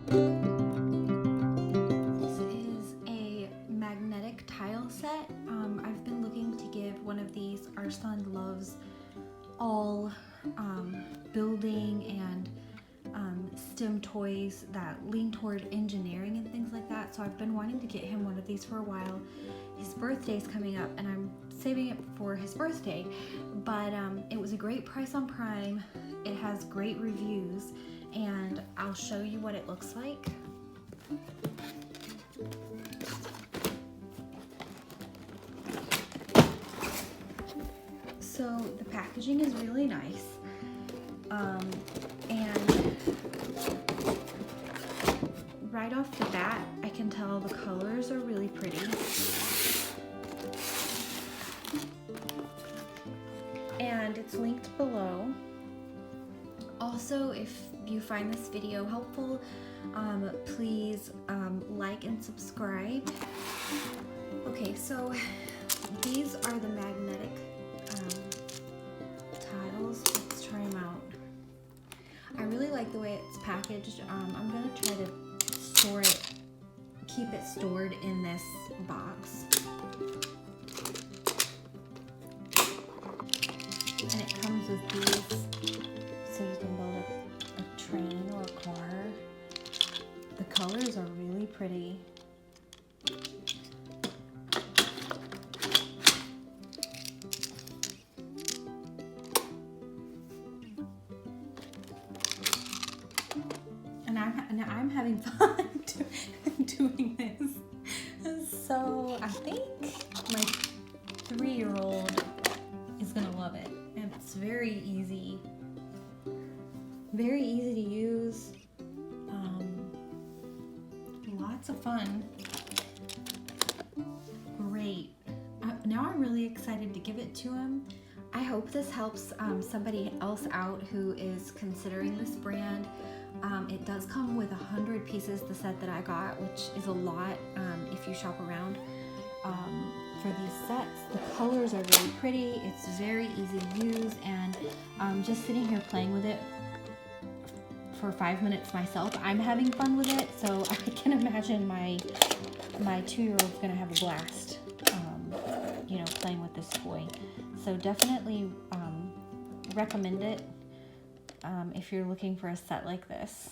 This is a magnetic tile set. I've been looking to give one of these. Our son loves all building and STEM toys that lean toward engineering and things like that, so I've been wanting to get him one of these for a while. His birthday's coming up and I'm saving it for his birthday, but it was a great price on Prime. It has great reviews and I'll show you what it looks like. So the packaging is really nice, and right off the bat I can tell the colors are really pretty. And it's linked below. Also, if you find this video helpful, please like and subscribe. Okay, so these are the magnetic tiles. Let's try them out. I really like the way it's packaged. I'm gonna try to store it, keep it stored in this box. And it comes with these, so you can build a train or a car. The colors are really pretty. And I'm having fun doing this. So I think my 3-year-old is gonna love it. And it's very easy to use. Lots of fun. Great. Now I'm really excited to give it to him. I hope this helps somebody else out who is considering this brand. It does come with 100 pieces, the set that I got, which is a lot if you shop around for these sets. The colors are really pretty. It's very easy to use, and just sitting here playing with it for 5 minutes myself, I'm having fun with it, so I can imagine my 2-year-old's gonna have a blast, you know, playing with this toy. So definitely recommend it if you're looking for a set like this.